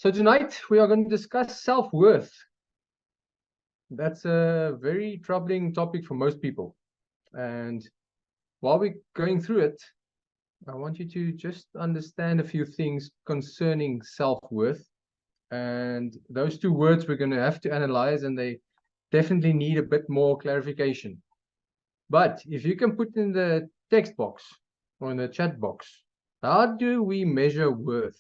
So tonight we are going to discuss self-worth. That's a very troubling topic for most people. And while we're going through it, I want you to just understand a few things concerning self-worth. And those two words we're going to have to analyze, and they definitely need a bit more clarification. But if you can put in the text box or in the chat box, how do we measure worth?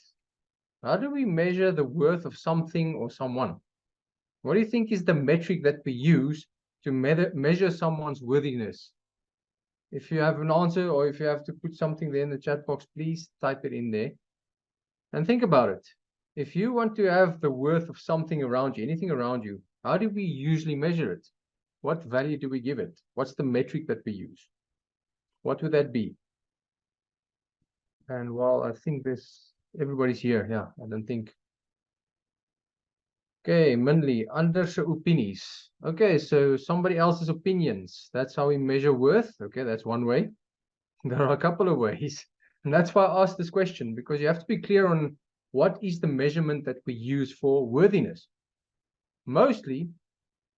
How do we measure the worth of something or someone? What do you think is the metric that we use to measure someone's worthiness? If you have an answer, or if you have to put something there in the chat box, please type it in there. And think about it. If you want to have the worth of something around you, anything around you, how do we usually measure it? What value do we give it? What's the metric that we use? What would that be? And while I think everybody's here, yeah, I don't think. Okay, Minley, under se opinies. Okay, so somebody else's opinions. That's how we measure worth. Okay, that's one way. There are a couple of ways. And that's why I asked this question, because you have to be clear on what is the measurement that we use for worthiness. Mostly,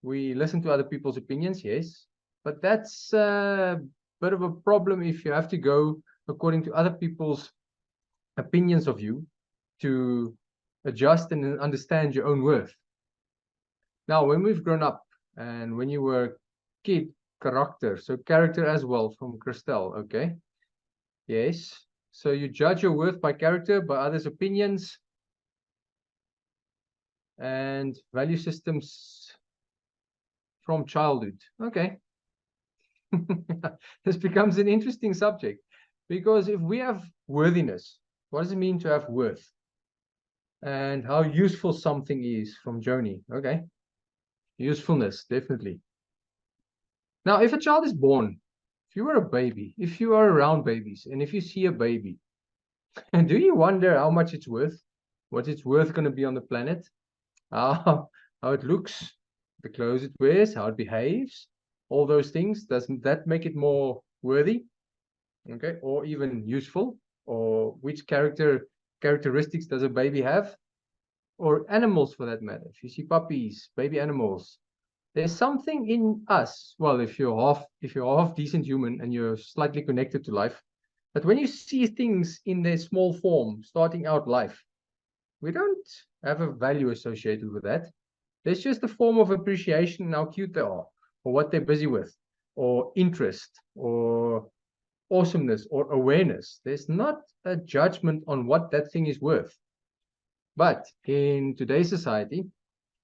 we listen to other people's opinions, yes, but that's a bit of a problem if you have to go according to other people's opinions of you to adjust and understand your own worth. Now, when we've grown up and when you were a kid, character as well from Christelle, okay? Yes. So you judge your worth by character, by others' opinions, and value systems from childhood. Okay. This becomes an interesting subject, because if we have worthiness, what does it mean to have worth? And how useful something is from Joni. Okay. Usefulness, definitely. Now, if a child is born, if you were a baby, if you are around babies, and if you see a baby, and do you wonder how much it's worth? What it's worth going to be on the planet? How it looks, the clothes it wears, how it behaves, all those things. Doesn't that make it more worthy? Okay, or even useful? Or which characteristics does a baby have? Or animals, for that matter. If you see puppies, baby animals, there's something in us. Well, if you're half decent human and you're slightly connected to life, but when you see things in their small form, starting out life, we don't have a value associated with that. There's just a form of appreciation in how cute they are, or what they're busy with, or interest, or awesomeness, or awareness. There's not a judgment on what that thing is worth. But in today's society,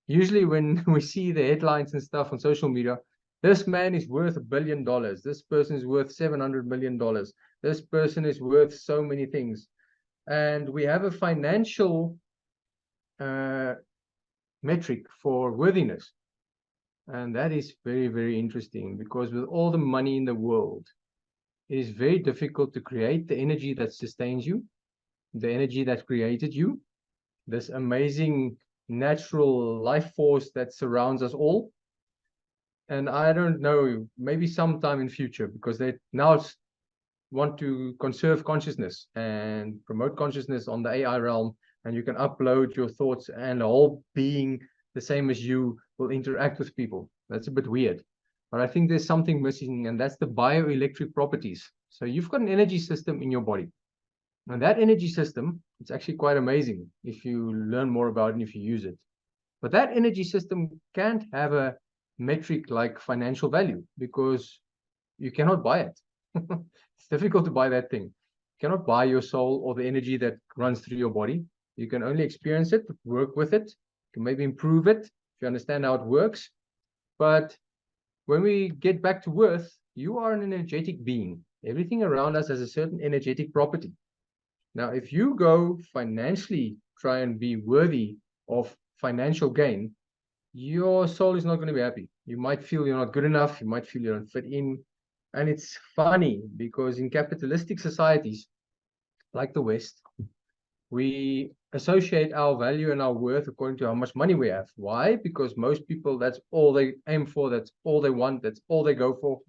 usually when we see the headlines and stuff on social media, this man is worth $1 billion. This person is worth $700 million. This person is worth so many things. And we have a financial metric for worthiness. And that is very, very interesting, because with all the money in the world, it is very difficult to create the energy that sustains you, the energy that created you, this amazing natural life force that surrounds us all. And I don't know, maybe sometime in future, because they now want to conserve consciousness and promote consciousness on the AI realm, and you can upload your thoughts, and the whole being the same as you will interact with people. That's a bit weird, but I think there's something missing, and that's the bioelectric properties. So you've got an energy system in your body, and that energy system, it's actually quite amazing if you learn more about it and if you use it. But that energy system can't have a metric like financial value, because you cannot buy it. It's difficult to buy that thing. You cannot buy your soul or the energy that runs through your body. You can only experience it, work with it, to maybe improve it if you understand how it works. But when we get back to worth, you are an energetic being. Everything around us has a certain energetic property. Now, if you go financially try and be worthy of financial gain, your soul is not going to be happy. You might feel you're not good enough. You might feel you don't fit in. And it's funny, because in capitalistic societies like the West, we associate our value and our worth according to how much money we have. Why? Because most people, that's all they aim for. That's all they want. That's all they go for.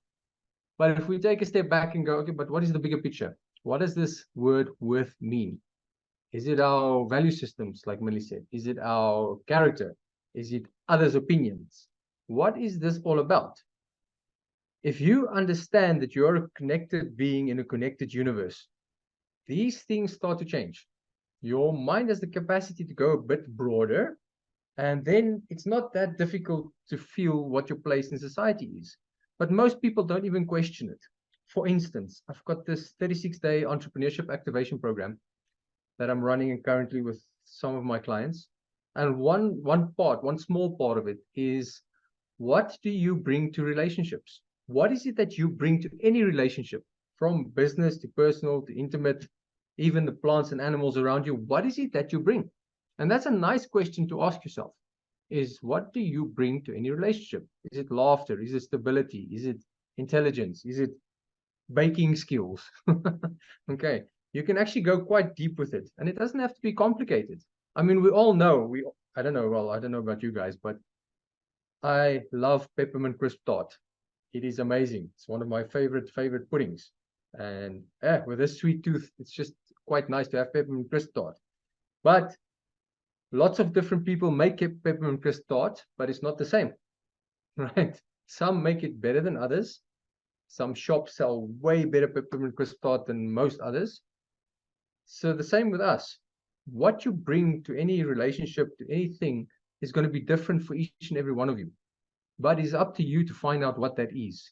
But if we take a step back and go, okay, but what is the bigger picture? What does this word worth mean? Is it our value systems, like Millie said? Is it our character? Is it others' opinions? What is this all about? If you understand that you're a connected being in a connected universe, these things start to change. Your mind has the capacity to go a bit broader, and then it's not that difficult to feel what your place in society is. But most people don't even question it. For instance, I've got this 36-day entrepreneurship activation program that I'm running currently with some of my clients. And one small part of it is, what do you bring to relationships? What is it that you bring to any relationship, from business to personal to intimate, even the plants and animals around you? What is it that you bring? And that's a nice question to ask yourself, is what do you bring to any relationship? Is it laughter? Is it stability? Is it intelligence? Is it baking skills? Okay, you can actually go quite deep with it, and it doesn't have to be complicated. I mean, we all know, I don't know, well, I don't know about you guys, but I love peppermint crisp tart. It is amazing. It's one of my favorite puddings. And with this sweet tooth, it's just quite nice to have peppermint crisp tart. But lots of different people make peppermint crisp tart, but it's not the same, right? Some make it better than others. Some shops sell way better peppermint crisp tart than most others. So the same with us. What you bring to any relationship, to anything, is going to be different for each and every one of you. But it's up to you to find out what that is.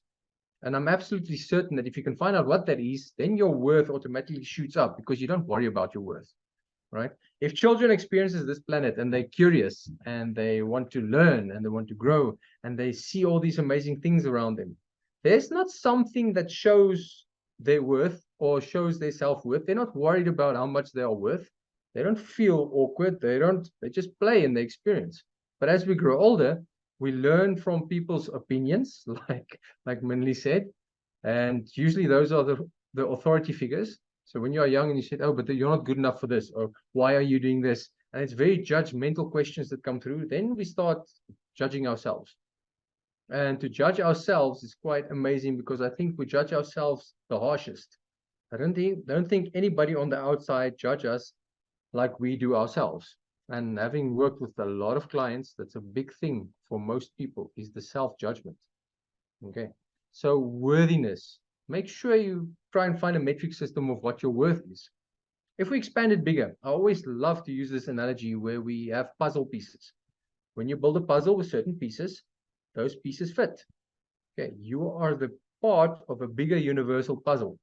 And I'm absolutely certain that if you can find out what that is, then your worth automatically shoots up, because you don't worry about your worth, right? If children experiences this planet and they're curious and they want to learn and they want to grow and they see all these amazing things around them, there's not something that shows their worth or shows their self-worth. They're not worried about how much they are worth. They don't feel awkward. They just play and they experience. But as we grow older, we learn from people's opinions, like Minley said, and usually those are the authority figures. So when you are young and you said, oh, but you're not good enough for this, or why are you doing this? And it's very judgmental questions that come through. Then we start judging ourselves. And to judge ourselves is quite amazing, because I think we judge ourselves the harshest. I don't think anybody on the outside judge us like we do ourselves. And having worked with a lot of clients, that's a big thing for most people, is the self-judgment. Okay. So worthiness, make sure you try and find a metric system of what your worth is. If we expand it bigger, I always love to use this analogy where we have puzzle pieces. When you build a puzzle with certain pieces, those pieces fit. Okay, you are the part of a bigger universal puzzle.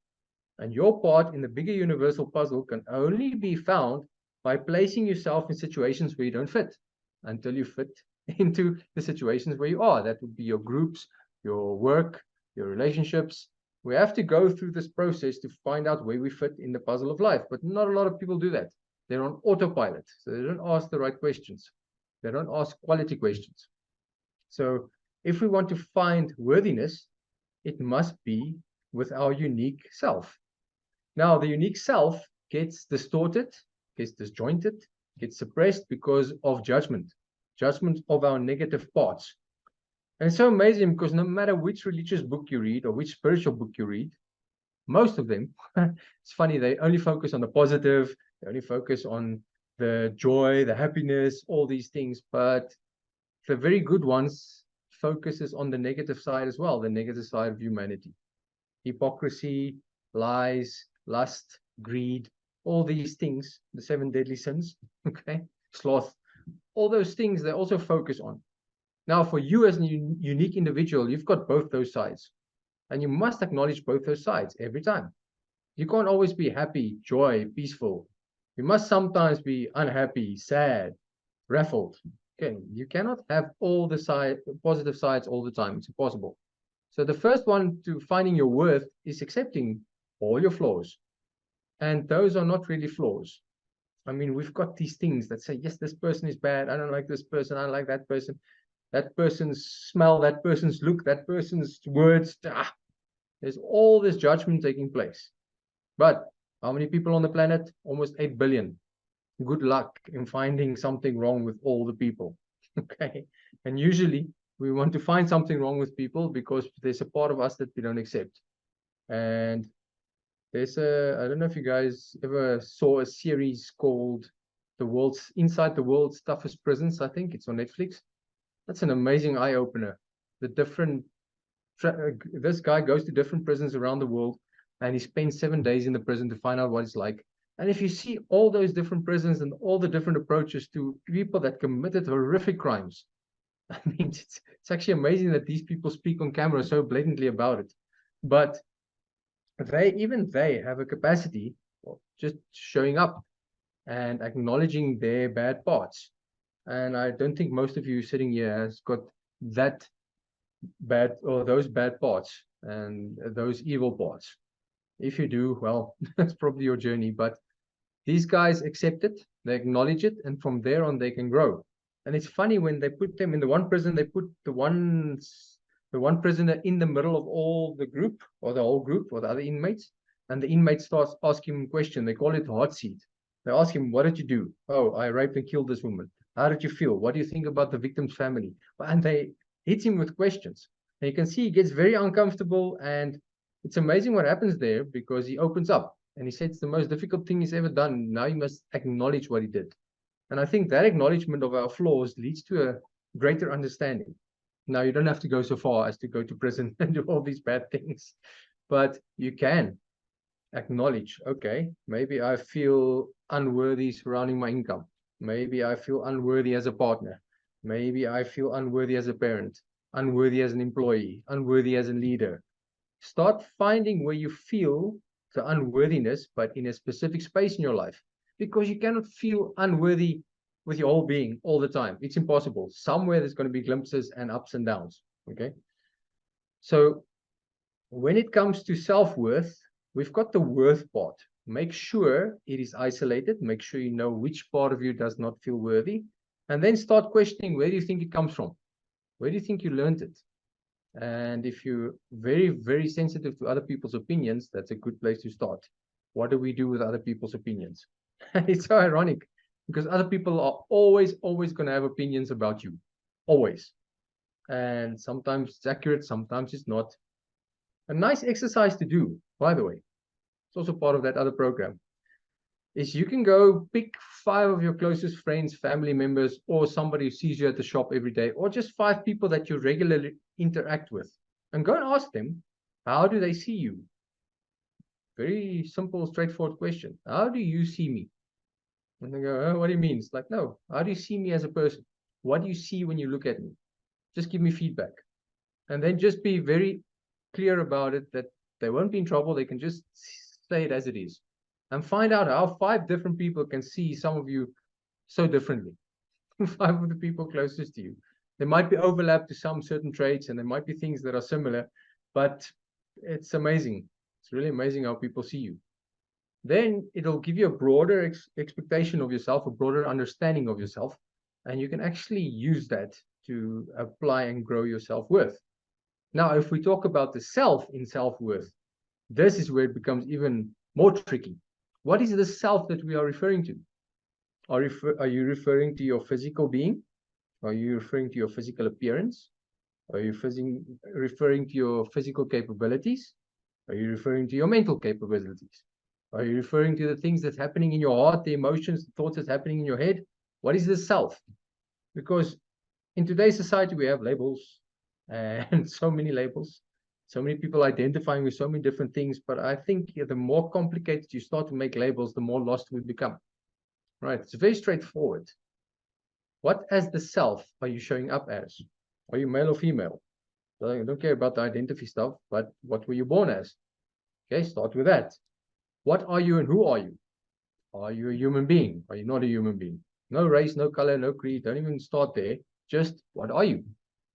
And your part in the bigger universal puzzle can only be found by placing yourself in situations where you don't fit, until you fit into the situations where you are. That would be your groups, your work, your relationships. We have to go through this process to find out where we fit in the puzzle of life. But not a lot of people do that. They're on autopilot. So they don't ask the right questions. They don't ask quality questions. So if we want to find worthiness, it must be with our unique self. Now, the unique self gets distorted, gets disjointed, gets suppressed because of judgment of our negative parts. And it's so amazing, because no matter which religious book you read or which spiritual book you read, most of them, it's funny, they only focus on the positive, they only focus on the joy, the happiness, all these things. But the very good ones focuses on the negative side as well, the negative side of humanity. Hypocrisy, lies, lust, greed, all these things, the 7 deadly sins, okay, sloth, all those things they also focus on. Now, for you as a unique individual, you've got both those sides, and you must acknowledge both those sides every time. You can't always be happy, joy, peaceful. You must sometimes be unhappy, sad, ruffled. Okay, you cannot have all the positive sides all the time. It's impossible. So the first one to finding your worth is accepting all your flaws. And those are not really flaws. I mean, we've got these things that say, yes, this person is bad. I don't like this person. I don't like that person. That person's smell, that person's look, that person's words. There's all this judgment taking place. But how many people on the planet? Almost 8 billion. Good luck in finding something wrong with all the people. Okay. And usually we want to find something wrong with people because there's a part of us that we don't accept. And There's I don't know if you guys ever saw a series called Inside the World's Toughest Prisons. I think it's on Netflix. That's an amazing eye opener. The different this guy goes to different prisons around the world, and he spends 7 days in the prison to find out what it's like. And if you see all those different prisons and all the different approaches to people that committed horrific crimes, I mean, it's actually amazing that these people speak on camera so blatantly about it. But they have a capacity of just showing up and acknowledging their bad parts. And I don't think most of you sitting here has got that bad or those bad parts and those evil parts. If you do, well, that's probably your journey. But these guys accept it, they acknowledge it, and from there on they can grow. And it's funny when they put them in the one prison, they put the one prisoner in the middle of all the group or the whole group or the other inmates, and the inmate starts asking him a question. They call it the hot seat. They ask him, "What did you do?" "Oh, I raped and killed this woman." "How did you feel? What do you think about the victim's family?" And they hit him with questions. And you can see he gets very uncomfortable, and it's amazing what happens there because he opens up and he said it's the most difficult thing he's ever done. Now he must acknowledge what he did. And I think that acknowledgement of our flaws leads to a greater understanding. Now, you don't have to go so far as to go to prison and do all these bad things, but you can acknowledge, okay, maybe I feel unworthy surrounding my income. Maybe I feel unworthy as a partner. Maybe I feel unworthy as a parent, unworthy as an employee, unworthy as a leader. Start finding where you feel the unworthiness, but in a specific space in your life, because you cannot feel unworthy with your whole being all the time. It's impossible. Somewhere there's going to be glimpses and ups and downs. Okay. So when it comes to self-worth, we've got the worth part. Make sure it is isolated. Make sure you know which part of you does not feel worthy. And then start questioning, where do you think it comes from? Where do you think you learned it? And if you're very, very sensitive to other people's opinions, that's a good place to start. What do we do with other people's opinions? It's so ironic because other people are always going to have opinions about you. Always. And sometimes it's accurate, sometimes it's not. A nice exercise to do, by the way, it's also part of that other program, is you can go pick 5 of your closest friends, family members, or somebody who sees you at the shop every day, or just 5 people that you regularly interact with, and go and ask them, how do they see you? Very simple, straightforward question. How do you see me? And they go, oh, what do you mean? It's like, no, how do you see me as a person? What do you see when you look at me? Just give me feedback. And then just be very clear about it, that they won't be in trouble. They can just say it as it is. And find out how 5 different people can see some of you so differently. 5 of the people closest to you. There might be overlap to some certain traits, and there might be things that are similar, but it's amazing. It's really amazing how people see you. Then it'll give you a broader expectation of yourself, a broader understanding of yourself, and you can actually use that to apply and grow your self-worth. Now, if we talk about the self in self-worth, this is where it becomes even more tricky. What is the self that we are referring to? Are you referring to your physical being? Are you referring to your physical appearance? Are you referring to your physical capabilities? Are you referring to your mental capabilities? Are you referring to the things that's happening in your heart, the emotions, the thoughts that's happening in your head? What is the self? Because in today's society, we have labels, and so many labels, so many people identifying with so many different things. But I think the more complicated you start to make labels, the more lost we become. Right? It's very straightforward. What as the self are you showing up as? Are you male or female? I don't care about the identity stuff, but what were you born as? Okay, start with that. What are you and who are you? Are you a human being? Are you not a human being? No race, no color, no creed. Don't even start there. Just what are you?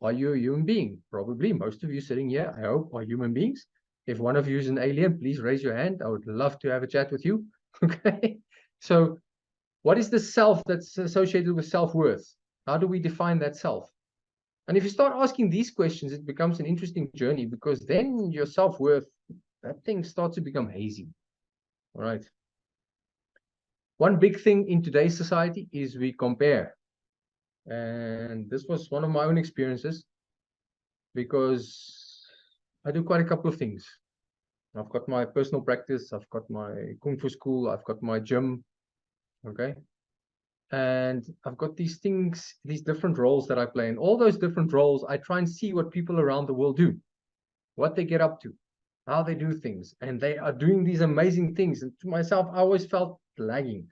Are you a human being? Probably most of you sitting here, I hope, are human beings. If one of you is an alien, please raise your hand. I would love to have a chat with you. Okay. So what is the self that's associated with self-worth? How do we define that self? And if you start asking these questions, it becomes an interesting journey, because then your self-worth, that thing starts to become hazy. All right. One big thing in today's society is we compare. And this was one of my own experiences, because I do quite a couple of things. I've got my personal practice, I've got my Kung Fu school, I've got my gym, okay? And I've got these things, these different roles that I play. And all those different roles, I try and see what people around the world do, what they get up to, how they do things. And they are doing these amazing things. And to myself, I always felt lagging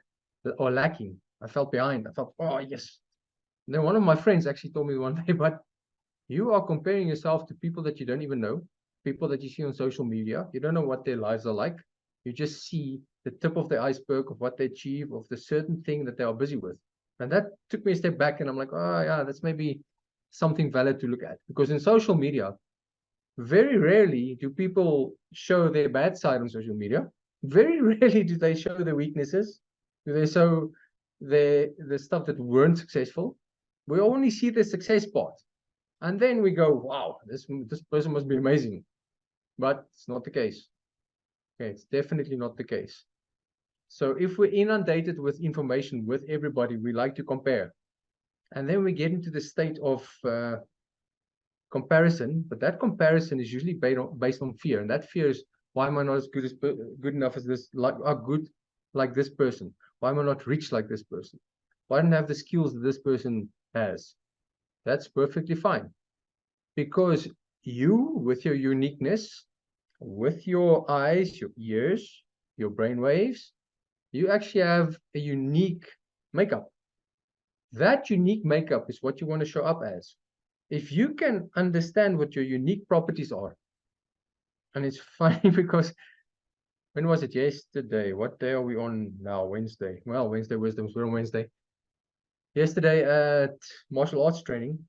or lacking. I felt behind. I felt, oh, yes. And then one of my friends actually told me one day, but you are comparing yourself to people that you don't even know, people that you see on social media. You don't know what their lives are like. You just see the tip of the iceberg of what they achieve, of the certain thing that they are busy with. And that took me a step back, and I'm like, oh, yeah, that's maybe something valid to look at. Because in social media, very rarely do people show their bad side on social media. Very rarely do they show their weaknesses. Do they show the stuff that weren't successful? We only see the success part. And then we go, wow, this person must be amazing. But it's not the case. Okay, it's definitely not the case. So if we're inundated with information with everybody, we like to compare. And then we get into the state of comparison, but that comparison is usually based on fear. And that fear is, why am I not as good enough as this, like good like this person? Why am I not rich like this person? Why don't I have the skills that this person has? That's perfectly fine. Because you, with your uniqueness, with your eyes, your ears, your brain waves, you actually have a unique makeup. That unique makeup is what you want to show up as. If you can understand what your unique properties are, and it's funny because when was it? Yesterday. What day are we on now? Wednesday. Well, Wednesday wisdoms. We're on Wednesday. Yesterday at martial arts training,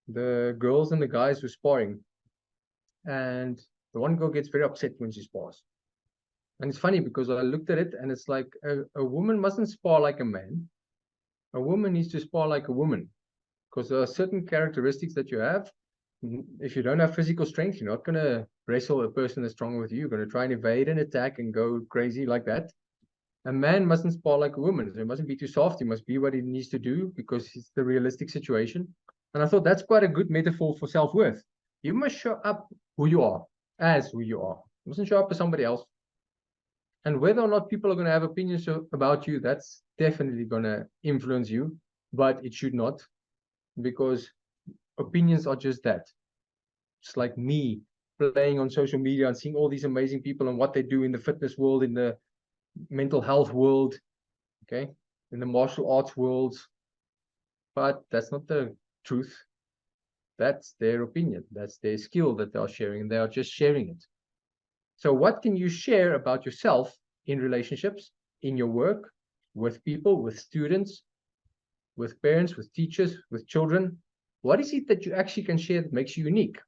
the girls and the guys were sparring, and the one girl gets very upset when she spars. And it's funny because I looked at it and it's like a woman mustn't spar like a man. A woman needs to spar like a woman, because there are certain characteristics that you have. If you don't have physical strength, you're not going to wrestle a person that's stronger with you. You're going to try and evade an attack and go crazy like that. A man mustn't spar like a woman. So he mustn't be too soft. He must be what he needs to do because it's the realistic situation. And I thought that's quite a good metaphor for self-worth. You must show up who you are, as who you are. You mustn't show up as somebody else. And whether or not people are going to have opinions about you, that's definitely going to influence you, but it should not, because opinions are just that. It's like me playing on social media and seeing all these amazing people and what they do in the fitness world, in the mental health world, okay, in the martial arts world. But that's not the truth. That's their opinion. That's their skill that they are sharing, and they are just sharing it. So what can you share about yourself in relationships, in your work, with people, with students, with parents, with teachers, with children? What is it that you actually can share that makes you unique?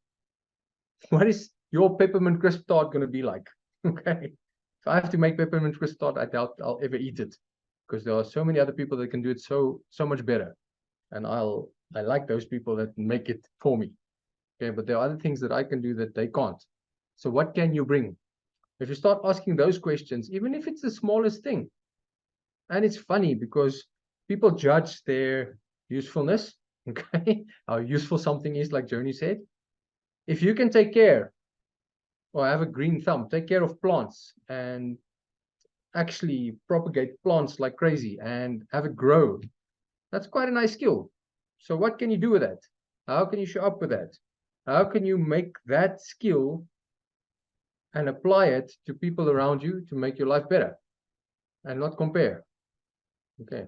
What is your peppermint crisp tart going to be like? Okay. If I have to make peppermint crisp tart, I doubt I'll ever eat it, because there are so many other people that can do it so much better. And I like those people that make it for me. Okay, but there are other things that I can do that they can't. So what can you bring? If you start asking those questions, even if it's the smallest thing, and it's funny because people judge their usefulness, okay, how useful something is, like Joni said. If you can take care or have a green thumb, take care of plants and actually propagate plants like crazy and have it grow, that's quite a nice skill. So what can you do with that? How can you show up with that? How can you make that skill and apply it to people around you to make your life better and not compare? Okay.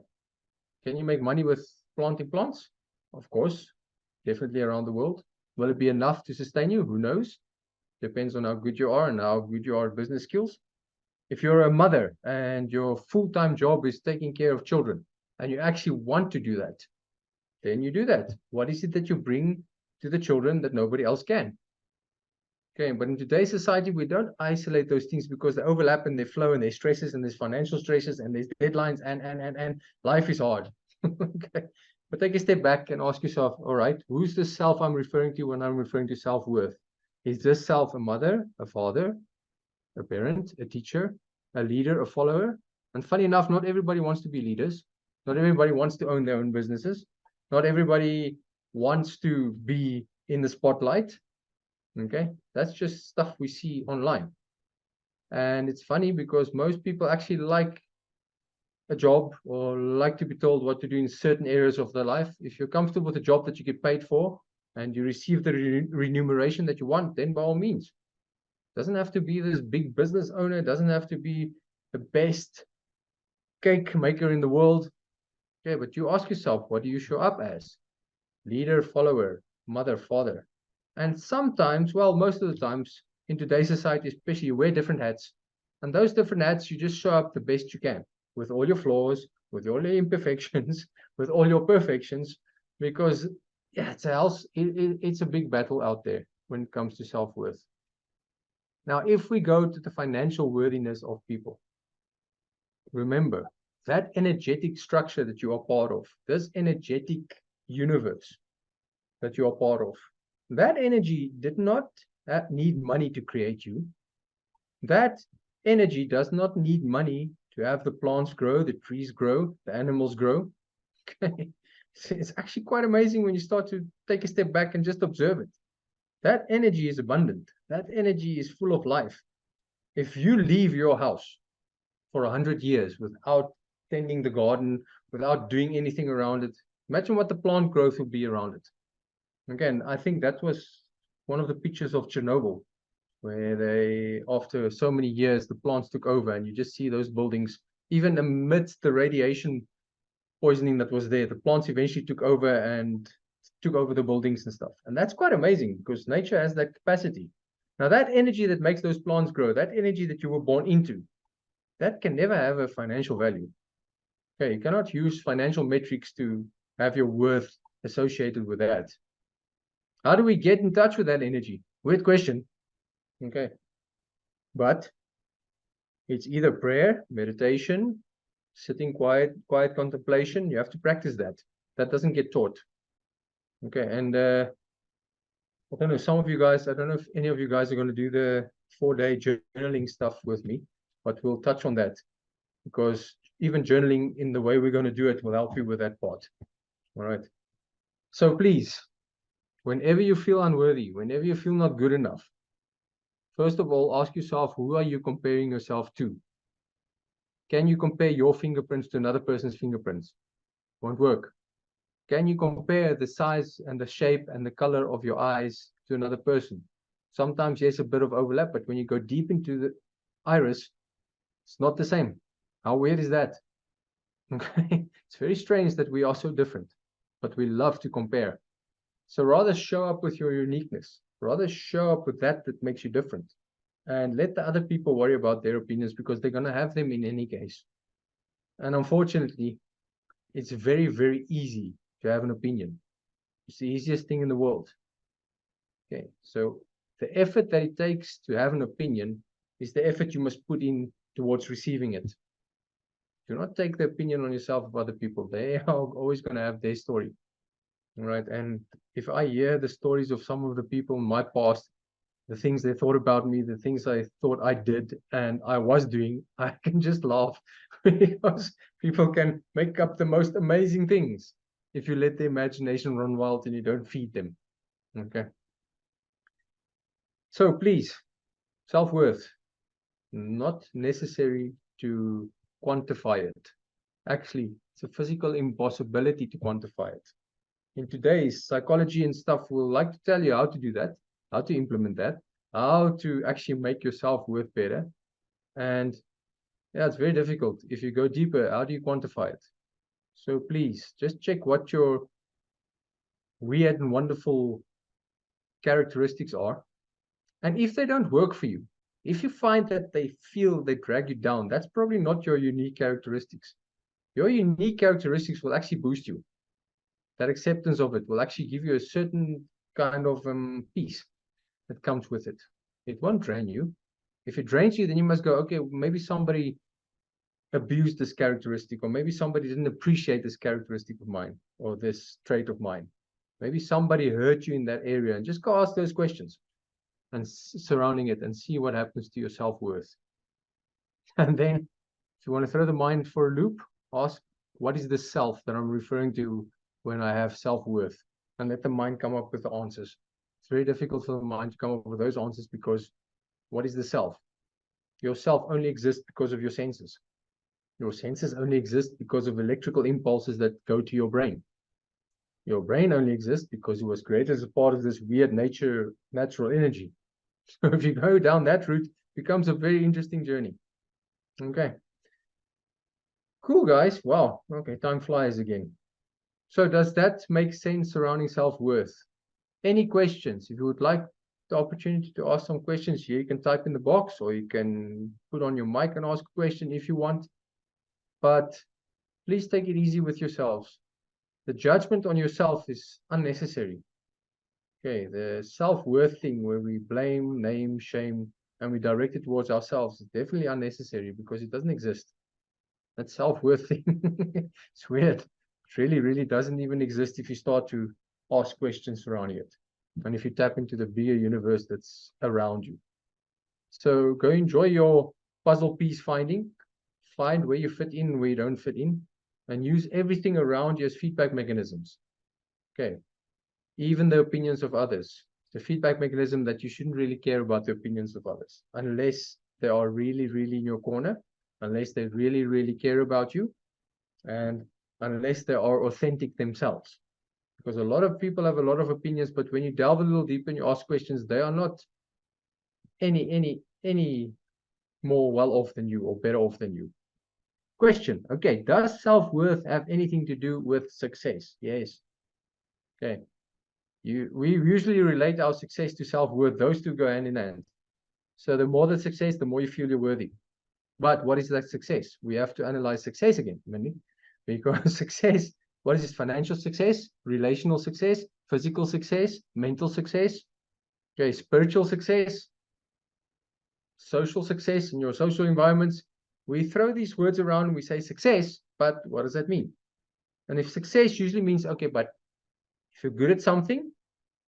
Can you make money with planting plants? Of course, definitely around the world. Will it be enough to sustain you? Who knows? Depends on how good you are and how good you are at business skills. If you're a mother and your full-time job is taking care of children and you actually want to do that, then you do that. What is it that you bring to the children that nobody else can? Okay, but in today's society, we don't isolate those things because they overlap and they flow and there's stresses and there's financial stresses and there's deadlines and life is hard. Okay, but take a step back and ask yourself, all right, who's the self I'm referring to when I'm referring to self-worth? Is this self a mother, a father, a parent, a teacher, a leader, a follower? And funny enough, not everybody wants to be leaders. Not everybody wants to own their own businesses. Not everybody wants to be in the spotlight. Okay, that's just stuff we see online. And it's funny because most people actually like a job or like to be told what to do in certain areas of their life. If you're comfortable with a job that you get paid for and you receive the remuneration that you want, then by all means. Doesn't have to be this big business owner, doesn't have to be the best cake maker in the world. Okay, but you ask yourself, what do you show up as? Leader, follower, mother, father. And sometimes, well, most of the times in today's society, especially, you wear different hats. And those different hats, you just show up the best you can with all your flaws, with all your imperfections, with all your perfections, because yeah, it's a big battle out there when it comes to self-worth. Now, if we go to the financial worthiness of people, remember that energetic structure that you are part of, this energetic universe that you are part of, that energy did not need money to create you. That energy does not need money to have the plants grow, the trees grow, the animals grow. It's actually quite amazing when you start to take a step back and just observe it. That energy is abundant. That energy is full of life. If you leave your house for 100 years without tending the garden, without doing anything around it, imagine what the plant growth will be around it. Again, I think that was one of the pictures of Chernobyl, where they, after so many years, the plants took over, and you just see those buildings, even amidst the radiation poisoning that was there, the plants eventually took over and took over the buildings and stuff. And that's quite amazing because nature has that capacity. Now, that energy that makes those plants grow, that energy that you were born into, that can never have a financial value. Okay, you cannot use financial metrics to have your worth associated with that. How do we get in touch with that energy? Weird question. Okay. But it's either prayer, meditation, sitting quiet contemplation. You have to practice that. That doesn't get taught. Okay. And I don't know, some of you guys, I don't know if any of you guys are going to do the 4-day journaling stuff with me, but we'll touch on that because even journaling in the way we're going to do it will help you with that part. All right. So please, whenever you feel unworthy, whenever you feel not good enough, first of all, ask yourself, who are you comparing yourself to? Can you compare your fingerprints to another person's fingerprints? Won't work. Can you compare the size and the shape and the color of your eyes to another person? Sometimes there's a bit of overlap, but when you go deep into the iris, it's not the same. How weird is that? Okay, it's very strange that we are so different, but we love to compare. So rather show up with your uniqueness, rather show up with that makes you different, and let the other people worry about their opinions because they're going to have them in any case. And unfortunately, it's very, very easy to have an opinion. It's the easiest thing in the world. Okay, so the effort that it takes to have an opinion is the effort you must put in towards receiving it. Do not take the opinion on yourself of other people. They are always going to have their story. All right. And if I hear the stories of some of the people in my past, the things they thought about me, the things I thought I did and I was doing, I can just laugh because people can make up the most amazing things if you let the imagination run wild and you don't feed them. Okay. So please, self-worth, not necessary to quantify it. Actually, it's a physical impossibility to quantify it. In today's psychology and stuff, we'll like to tell you how to do that, how to implement that, how to actually make your self-worth better. And yeah, it's very difficult. If you go deeper, how do you quantify it? So please just check what your weird and wonderful characteristics are. And if they don't work for you, if you find that they drag you down, that's probably not your unique characteristics. Your unique characteristics will actually boost you. That acceptance of it will actually give you a certain kind of peace that comes with it. It won't drain you. If it drains you, then you must go, okay, maybe somebody abused this characteristic, or maybe somebody didn't appreciate this characteristic of mine, or this trait of mine. Maybe somebody hurt you in that area, and just go ask those questions and surrounding it and see what happens to your self-worth. And then if you want to throw the mind for a loop, ask, what is the self that I'm referring to when I have self-worth? And let the mind come up with the answers. It's very difficult for the mind to come up with those answers because what is the self? Yourself only exists because of your senses. Your senses only exist because of electrical impulses that go to your brain. Your brain only exists because it was created as a part of this weird natural energy. So if you go down that route, it becomes a very interesting journey. Okay. Cool, guys. Wow. Okay, time flies again. So does that make sense surrounding self-worth? Any questions? If you would like the opportunity to ask some questions here, you can type in the box or you can put on your mic and ask a question if you want. But please take it easy with yourselves. The judgment on yourself is unnecessary. Okay, the self-worth thing where we blame, name, shame, and we direct it towards ourselves is definitely unnecessary because it doesn't exist. That self-worth thing, it's weird. It really, really doesn't even exist if you start to ask questions around it. And if you tap into the bigger universe that's around you. So go enjoy your puzzle piece finding. Find where you fit in, where you don't fit in, and use everything around you as feedback mechanisms. Okay. Even the opinions of others. The feedback mechanism that you shouldn't really care about the opinions of others unless they are really, really in your corner, unless they really, really care about you, and unless they are authentic themselves. Because a lot of people have a lot of opinions, but when you delve a little deeper and you ask questions, they are not any more well off than you or better off than you. Question. Okay, does self-worth have anything to do with success? Yes. Okay. We usually relate our success to self-worth. Those two go hand in hand. So the more the success, the more you feel you're worthy. But what is that success? We have to analyze success again, because success, what is this? Financial success, relational success, physical success, mental success, okay, spiritual success, social success in your social environments. We throw these words around and we say success, but what does that mean? And if success usually means, okay, but if you're good at something,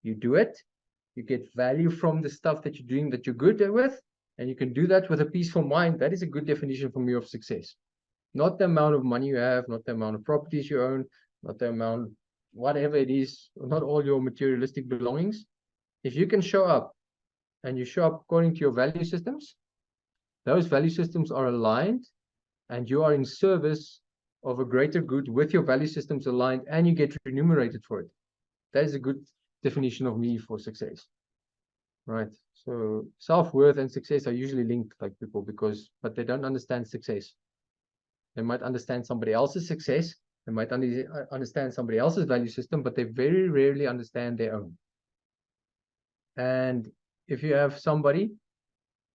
you do it, you get value from the stuff that you're doing that you're good with, and you can do that with a peaceful mind. That is a good definition for me of success. Not the amount of money you have, not the amount of properties you own, not the amount, whatever it is, not all your materialistic belongings. If you can show up and you show up according to your value systems, those value systems are aligned and you are in service of a greater good with your value systems aligned and you get remunerated for it. That is a good definition of me for success. Right. So self-worth and success are usually linked, like people, but they don't understand success. They might understand somebody else's success. They might understand somebody else's value system, but they very rarely understand their own. And if you have somebody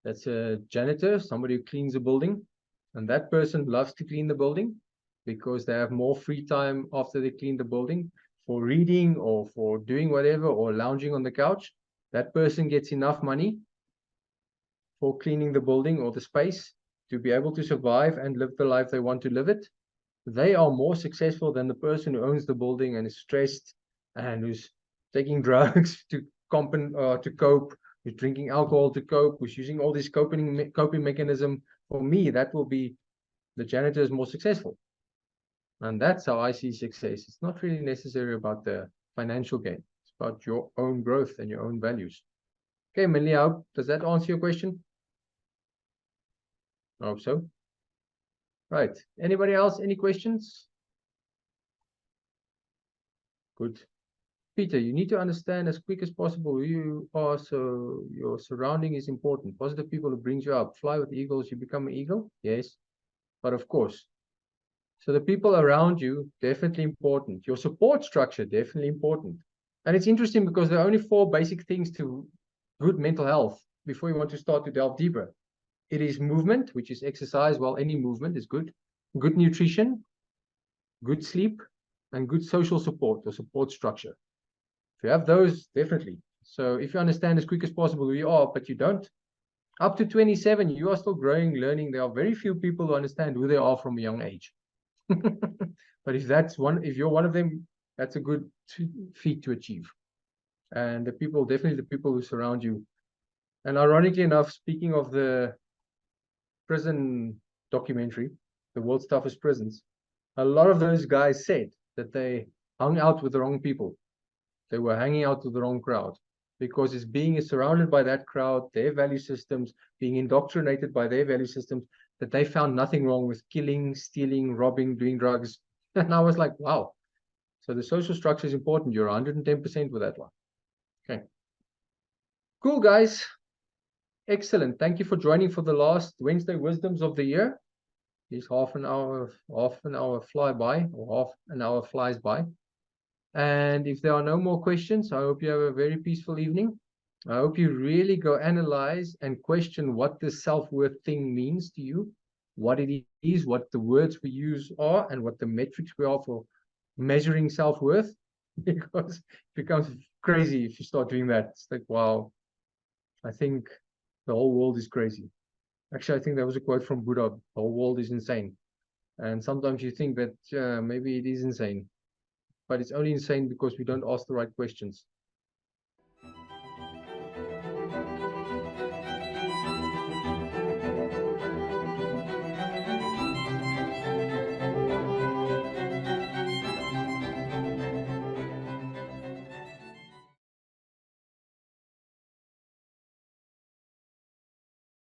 that's a janitor, somebody who cleans a building, and that person loves to clean the building because they have more free time after they clean the building for reading or for doing whatever or lounging on the couch, that person gets enough money for cleaning the building or the space to be able to survive and live the life they want to live it. They are more successful than the person who owns the building and is stressed and who's taking drugs to cope, who's drinking alcohol to cope, who's using all this coping mechanism. For me, that will be the janitor is more successful. And that's how I see success. It's not really necessary about the financial gain. It's about your own growth and your own values. Okay, Melia, does that answer your question? I hope so. Right. Anybody else? Any questions? Good. Peter, you need to understand as quick as possible who you are, so your surrounding is important. Positive people who brings you up. Fly with eagles, you become an eagle? Yes. But of course. So the people around you, definitely important. Your support structure, definitely important. And it's interesting because there are only 4 basic things to good mental health before you want to start to delve deeper. It is movement, which is exercise. Well, any movement is good. Good nutrition, good sleep, and good social support or support structure. If you have those, definitely. So if you understand as quick as possible who you are, but you don't, up to 27, you are still growing, learning. There are very few people who understand who they are from a young age. But if you're one of them, that's a good feat to achieve. And definitely the people who surround you. And ironically enough, speaking of the prison documentary, The World's Toughest Prisons, a lot of those guys said that they hung out with the wrong people. They were hanging out with the wrong crowd. because it's being surrounded by that crowd, their value systems, being indoctrinated by their value systems, that they found nothing wrong with killing, stealing, robbing, doing drugs. And I was like, wow. So the social structure is important. You're 110% with that one. Okay. Cool, guys. Excellent. Thank you for joining for the last Wednesday Wisdoms of the year. These half an hour fly by, or half an hour flies by. And if there are no more questions, I hope you have a very peaceful evening. I hope you really go analyze and question what this self-worth thing means to you, what it is, what the words we use are, and what the metrics we are for measuring self-worth, because it becomes crazy if you start doing that. It's like, wow, I think the whole world is crazy. Actually, I think that was a quote from Buddha: the whole world is insane. And sometimes you think that maybe it is insane, but it's only insane because we don't ask the right questions.